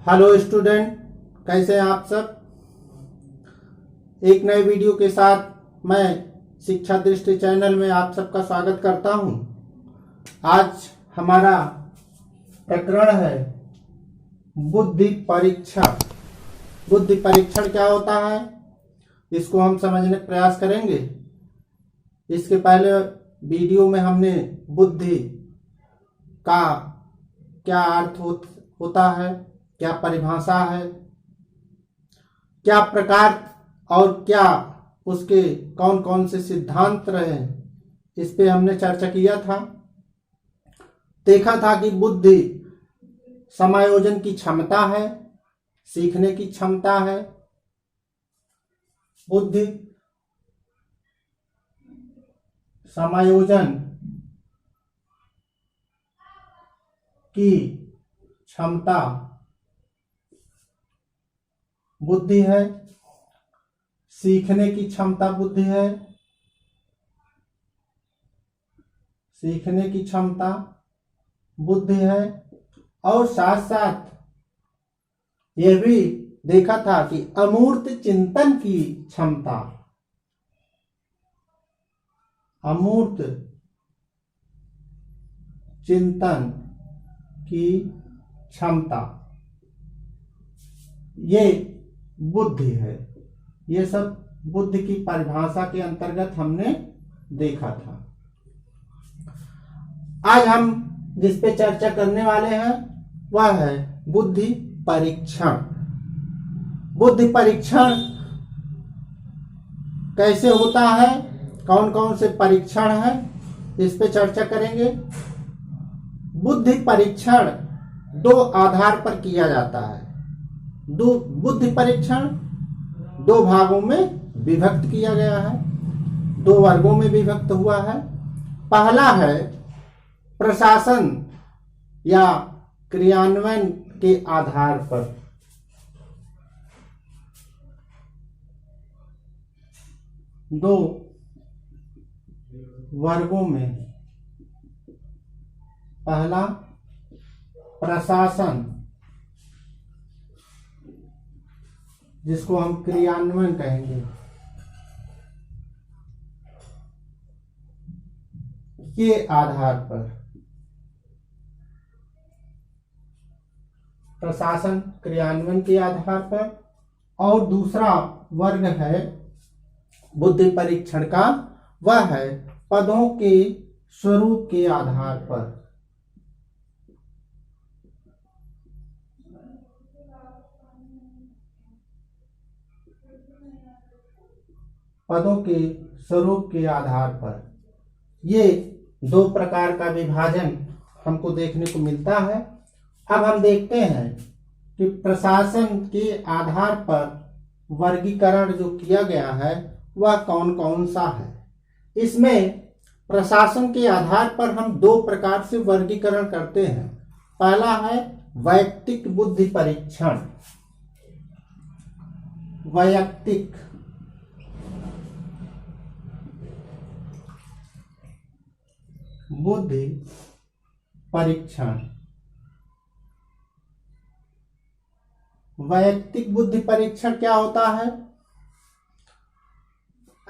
Hello student, कैसे हैं आप सब। एक नए वीडियो के साथ मैं शिक्षा दृष्टि चैनल में आप सबका स्वागत करता हूं। आज हमारा प्रकरण है बुद्धि परीक्षण। बुद्धि परीक्षण क्या होता है, इसको हम समझने का प्रयास करेंगे। इसके पहले वीडियो में हमने बुद्धि का क्या अर्थ होता है, क्या परिभाषा है, क्या प्रकार और क्या उसके कौन कौन से सिद्धांत रहे, इस पे हमने चर्चा किया था। देखा था कि बुद्धि समायोजन की क्षमता है, सीखने की क्षमता है। बुद्धि समायोजन की क्षमता बुद्धि है, सीखने की क्षमता बुद्धि है, सीखने की क्षमता बुद्धि है। और साथ साथ यह भी देखा था कि अमूर्त चिंतन की क्षमता, अमूर्त चिंतन की क्षमता, ये बुद्धि है। ये सब बुद्धि की परिभाषा के अंतर्गत हमने देखा था। आज हम जिस पे चर्चा करने वाले हैं वह है बुद्धि परीक्षण। बुद्धि परीक्षण कैसे होता है, कौन कौन से परीक्षण है, इस पे चर्चा करेंगे। बुद्धि परीक्षण दो आधार पर किया जाता है। बुद्धि परीक्षण दो भागों में विभक्त किया गया है, दो वर्गों में विभक्त हुआ है। पहला है प्रशासन या क्रियान्वयन के आधार पर। दो वर्गों में, पहला प्रशासन, जिसको हम क्रियान्वयन कहेंगे, के आधार पर। प्रशासन क्रियान्वयन के आधार पर। और दूसरा वर्ग है बुद्धि परीक्षण का, वह है पदों के स्वरूप के आधार पर। पदों के स्वरूप के आधार पर ये दो प्रकार का विभाजन हमको देखने को मिलता है। अब हम देखते हैं कि प्रशासन के आधार पर वर्गीकरण जो किया गया है वह कौन कौन सा है। इसमें प्रशासन के आधार पर हम दो प्रकार से वर्गीकरण करते हैं। पहला है वैयक्तिक बुद्धि परीक्षण। वैयक्तिक बुद्धि परीक्षण। वैयक्तिक बुद्धि परीक्षण क्या होता है?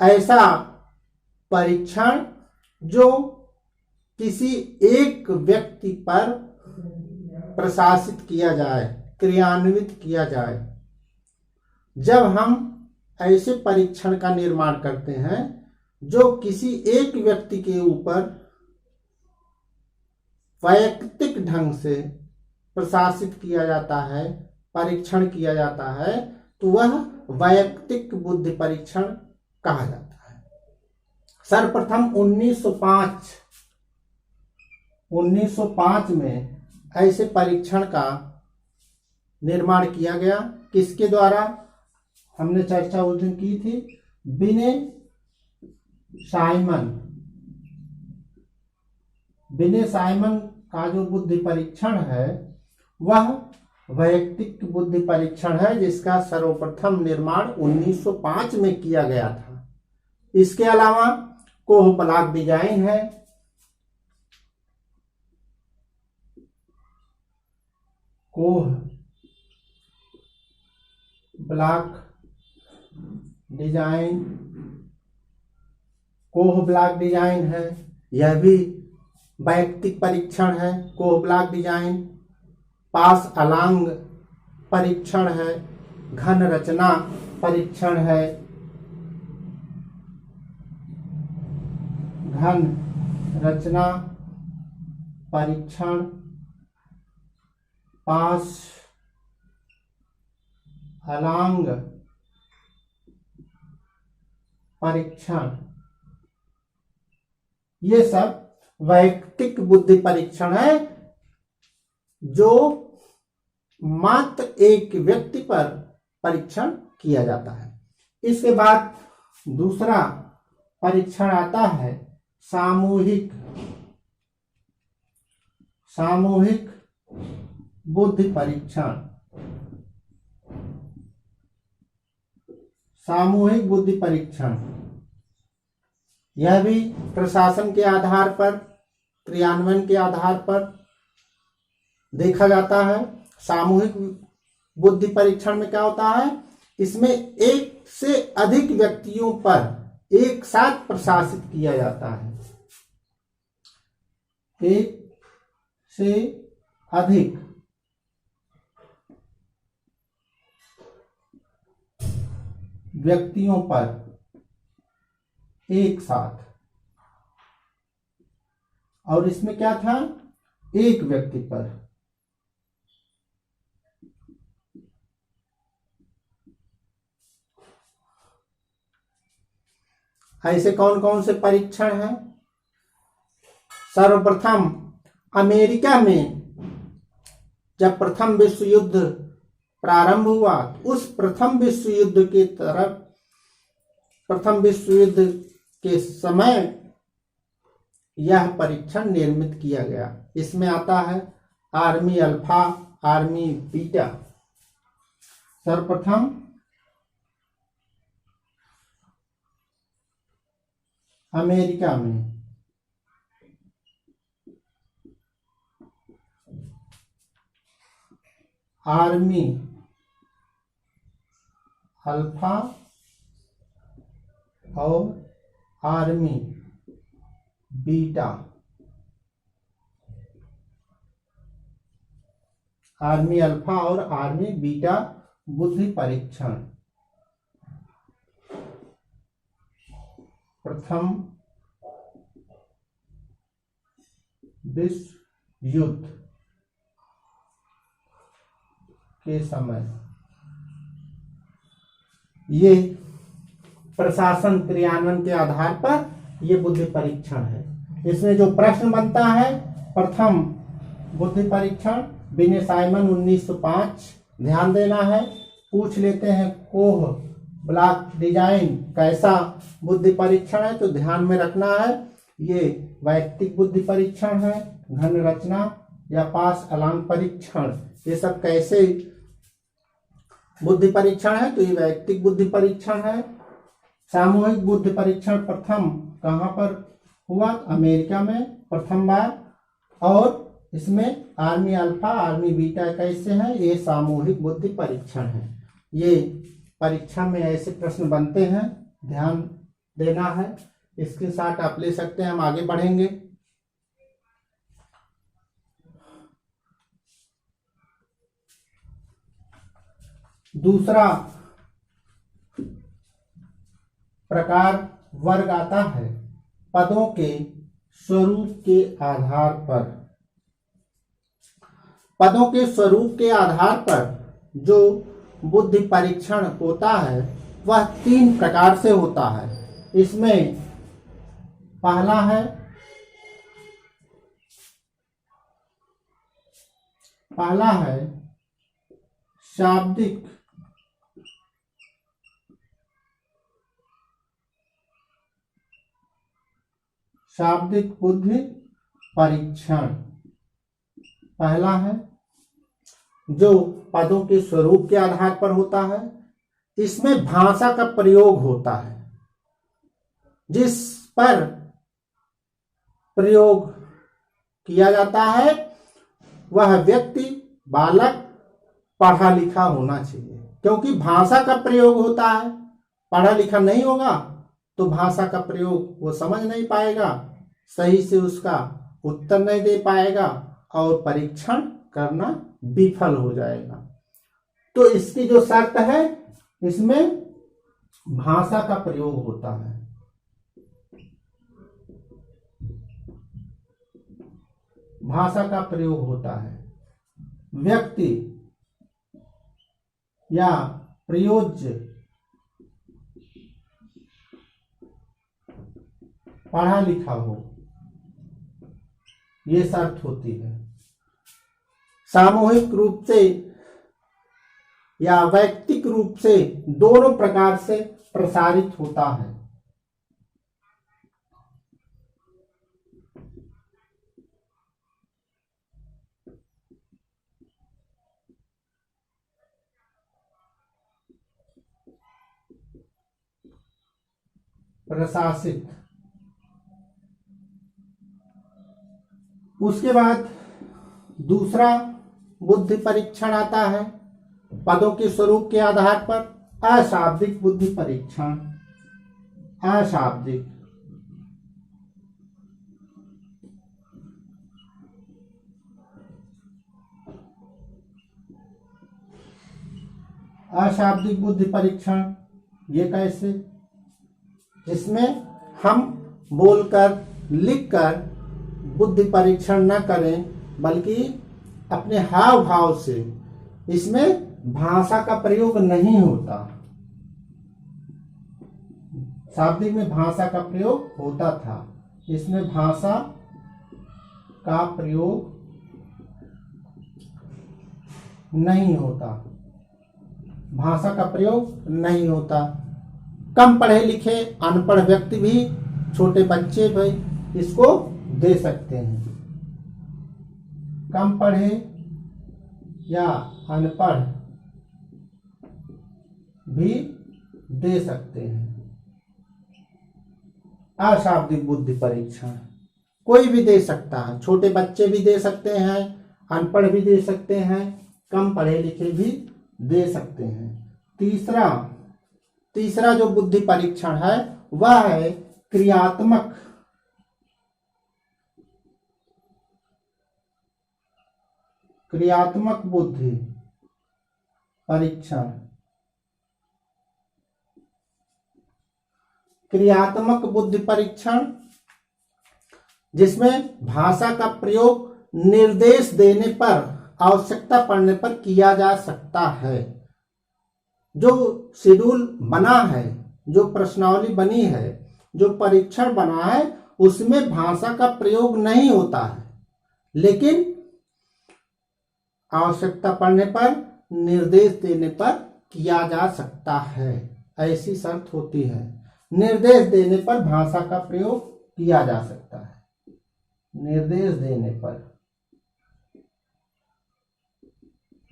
ऐसा परीक्षण जो किसी एक व्यक्ति पर प्रशासित किया जाए, क्रियान्वित किया जाए। जब हम ऐसे परीक्षण का निर्माण करते हैं जो किसी एक व्यक्ति के ऊपर वैयक्तिक ढंग से प्रशासित किया जाता है, परीक्षण किया जाता है, तो वह वैयक्तिक बुद्धि परीक्षण कहा जाता है। सर्वप्रथम 1905 में ऐसे परीक्षण का निर्माण किया गया। किसके द्वारा? हमने चर्चा उस दिन की थी, बिने साइमन का जो बुद्धि परीक्षण है वह वैयक्तिक बुद्धि परीक्षण है, जिसका सर्वप्रथम निर्माण 1905 में किया गया था। इसके अलावा कोह ब्लॉक डिजाइन है, कोह ब्लॉक डिजाइन, कोह ब्लॉक डिजाइन है, यह भी वैयक्तिक परीक्षण है। कोह ब्लॉक डिजाइन, पास अलांग परीक्षण है, घन रचना परीक्षण है, घन रचना परीक्षण, पास अलांग परीक्षण, ये सब वैयक्तिक बुद्धि परीक्षण है जो मात्र एक व्यक्ति पर परीक्षण किया जाता है। इसके बाद दूसरा परीक्षण आता है सामूहिक बुद्धि परीक्षण। सामूहिक बुद्धि परीक्षण, यह भी प्रशासन के आधार पर, क्रियान्वयन के आधार पर देखा जाता है। सामूहिक बुद्धि परीक्षण में क्या होता है, इसमें एक से अधिक व्यक्तियों पर एक साथ प्रशासित किया जाता है। एक से अधिक व्यक्तियों पर एक साथ, और इसमें क्या था, एक व्यक्ति पर। ऐसे कौन कौन से परीक्षण हैं? सर्वप्रथम अमेरिका में जब प्रथम विश्व युद्ध प्रारंभ हुआ, उस प्रथम विश्व युद्ध की तरफ, प्रथम विश्व युद्ध के समय यह परीक्षण निर्मित किया गया। इसमें आता है आर्मी अल्फा, आर्मी बीटा। सर्वप्रथम अमेरिका में आर्मी अल्फा और आर्मी बीटा, आर्मी अल्फा और आर्मी बीटा बुद्धि परीक्षण। प्रथम विश्व युद्ध के समय ये प्रशासन क्रियान्वयन के आधार पर ये बुद्धि परीक्षण है। इसमें जो प्रश्न बनता है, प्रथम बुद्धि परीक्षण बिने साइमन 1905, ध्यान देना है। पूछ लेते हैं कोह ब्लॉक डिजाइन कैसा बुद्धि परीक्षण है, तो ध्यान में रखना है ये वैयक्तिक बुद्धि परीक्षण है, घन रचना या पास अलांग परीक्षण, ये सब कैसे बुद्धि परीक्षण है, तो ये वैयक्तिक बुद्धि परीक्षण है। सामूहिक बुद्धि परीक्षण प्रथम कहाँ पर हुआ, अमेरिका में प्रथम बार, और इसमें आर्मी अल्फा आर्मी बीटा कैसे है, ये सामूहिक बुद्धि परीक्षण है। ये परीक्षा में ऐसे प्रश्न बनते हैं, ध्यान देना है। इसके साथ आप ले सकते हैं, हम आगे बढ़ेंगे। दूसरा प्रकार वर्ग आता है पदों के स्वरूप के आधार पर। पदों के स्वरूप के आधार पर जो बुद्धि परीक्षण होता है वह 3 प्रकार से होता है। इसमें पहला है शाब्दिक बुद्धि परीक्षण। पहला है जो पदों के स्वरूप के आधार पर होता है। इसमें भाषा का प्रयोग होता है, जिस पर प्रयोग किया जाता है वह व्यक्ति बालक पढ़ा लिखा होना चाहिए। क्योंकि भाषा का प्रयोग होता है, पढ़ा लिखा नहीं होगा तो भाषा का प्रयोग वो समझ नहीं पाएगा, सही से उसका उत्तर नहीं दे पाएगा और परीक्षण करना विफल हो जाएगा। तो इसकी जो शर्त है, इसमें भाषा का प्रयोग होता है। भाषा का प्रयोग होता है। व्यक्ति या प्रयोज्य पढ़ा लिखा हो, ये शर्त होती है। सामूहिक रूप से या वैयक्तिक रूप से दोनों प्रकार से प्रसारित होता है। प्रशासित। उसके बाद दूसरा बुद्धि परीक्षण आता है, पदों के स्वरूप के आधार पर अशाब्दिक बुद्धि परीक्षण। अशाब्दिक अशाब्दिक बुद्धि परीक्षण ये कैसे? जिसमें हम बोलकर लिखकर बुद्धि परीक्षण न करें, बल्कि अपने हाव भाव से। इसमें भाषा का प्रयोग नहीं होता। शाब्दिक में भाषा का प्रयोग होता था, इसमें भाषा का प्रयोग नहीं होता। भाषा का प्रयोग नहीं होता। कम पढ़े लिखे अनपढ़ व्यक्ति भी, छोटे बच्चे भी इसको दे सकते हैं। कम पढ़े या अनपढ़ भी दे सकते हैं। अशाब्दिक बुद्धि परीक्षण कोई भी दे सकता है, छोटे बच्चे भी दे सकते हैं, अनपढ़ भी दे सकते हैं, कम पढ़े लिखे भी दे सकते हैं। तीसरा जो बुद्धि परीक्षण है वह है क्रियात्मक बुद्धि परीक्षण। क्रियात्मक बुद्धि परीक्षण जिसमें भाषा का प्रयोग निर्देश देने पर, आवश्यकता पड़ने पर किया जा सकता है। जो शेड्यूल बना है, जो प्रश्नावली बनी है, जो परीक्षण बना है, उसमें भाषा का प्रयोग नहीं होता है, लेकिन आवश्यकता पड़ने पर, निर्देश देने पर किया जा सकता है। ऐसी शर्त होती है। निर्देश देने पर भाषा का प्रयोग किया जा सकता है। निर्देश देने पर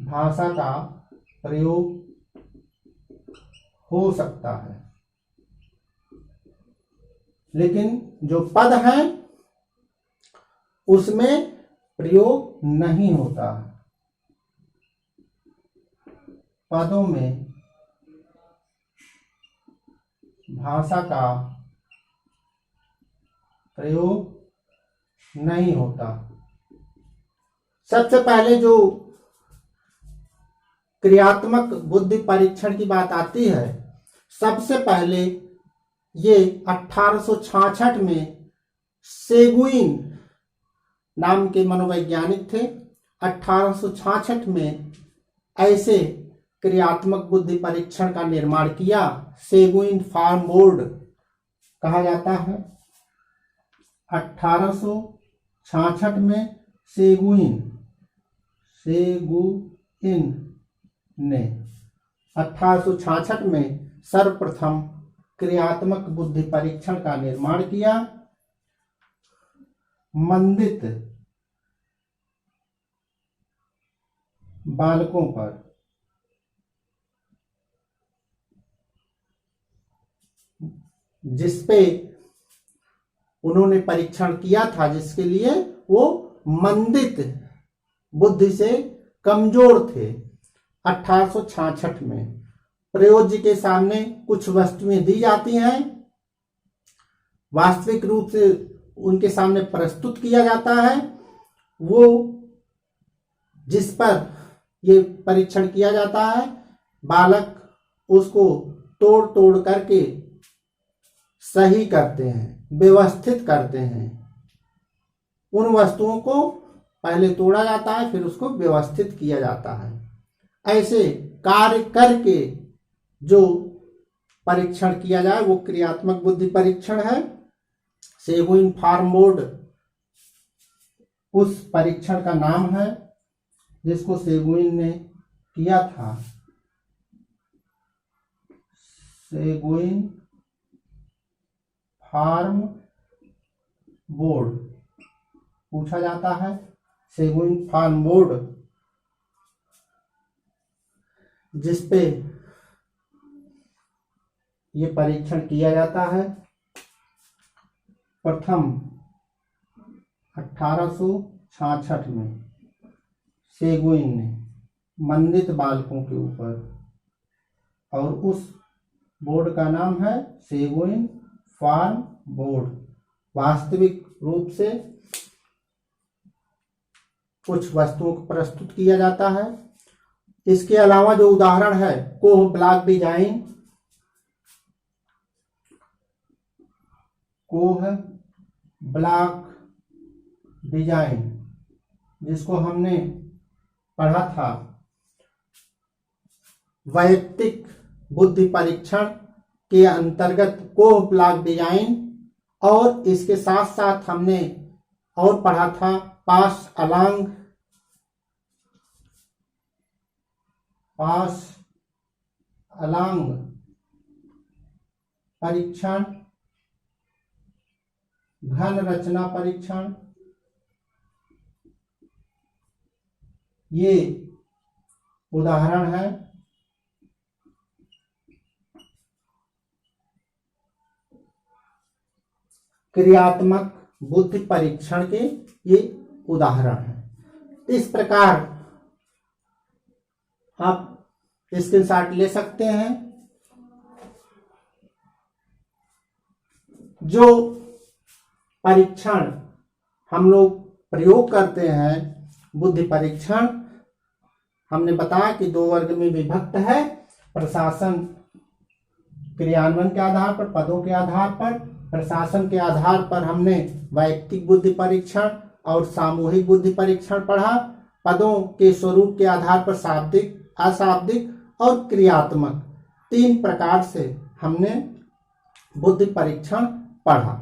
भाषा का प्रयोग हो सकता है, लेकिन जो पद हैं उसमें प्रयोग नहीं होता। पदों में भाषा का प्रयोग नहीं होता। सबसे पहले जो क्रियात्मक बुद्धि परीक्षण की बात आती है, सबसे पहले ये 1866 में सेगुइन नाम के मनोवैज्ञानिक थे। 1866 में ऐसे क्रियात्मक बुद्धि परीक्षण का निर्माण किया। सेगुइन फार्म बोर्ड कहा जाता है। 1866 में सेगुइन ने 1866 में सर्वप्रथम क्रियात्मक बुद्धि परीक्षण का निर्माण किया। मंदित बालकों पर जिसपे उन्होंने परीक्षण किया था, जिसके लिए वो मंदित बुद्धि से कमजोर थे। 1866 में प्रयोग जी के सामने कुछ वस्तुएं दी जाती हैं, वास्तविक रूप से उनके सामने प्रस्तुत किया जाता है। वो जिस पर ये परीक्षण किया जाता है, बालक उसको तोड़ तोड़ करके सही करते हैं, व्यवस्थित करते हैं। उन वस्तुओं को पहले तोड़ा जाता है, फिर उसको व्यवस्थित किया जाता है। ऐसे कार्य करके जो परीक्षण किया जाए वो क्रियात्मक बुद्धि परीक्षण है। सेगुइन फार्म बोर्ड उस परीक्षण का नाम है जिसको सेगुइन ने किया था। सेगुइन फार्म बोर्ड पूछा जाता है। सेगुइन फार्म बोर्ड जिसपे ये परीक्षण किया जाता है, प्रथम 1866 में सेगुइन ने मंदित बालकों के ऊपर, और उस बोर्ड का नाम है सेगुइन फार्म बोर्ड। वास्तविक रूप से कुछ वस्तुओं को प्रस्तुत किया जाता है। इसके अलावा जो उदाहरण है कोह ब्लॉक डिजाइन, कोह ब्लॉक डिजाइन जिसको हमने पढ़ा था वैयक्तिक बुद्धि परीक्षण के अंतर्गत कोह ब्लॉक डिजाइन, और इसके साथ साथ हमने और पढ़ा था पास अलांग परीक्षण, घन रचना परीक्षण। ये उदाहरण है क्रियात्मक बुद्धि परीक्षण के, ये उदाहरण है। इस प्रकार आप स्क्रीनशॉट ले सकते हैं। जो परीक्षण हम लोग प्रयोग करते हैं बुद्धि परीक्षण, हमने बताया कि 2 वर्ग में विभक्त है। प्रशासन क्रियान्वयन के आधार पर, पदों के आधार पर। प्रशासन के आधार पर हमने वैयक्तिक बुद्धि परीक्षण और सामूहिक बुद्धि परीक्षण पढ़ा। पदों के स्वरूप के आधार पर शाब्दिक, अशाब्दिक और क्रियात्मक 3 प्रकार से हमने बुद्धि परीक्षण पढ़ा।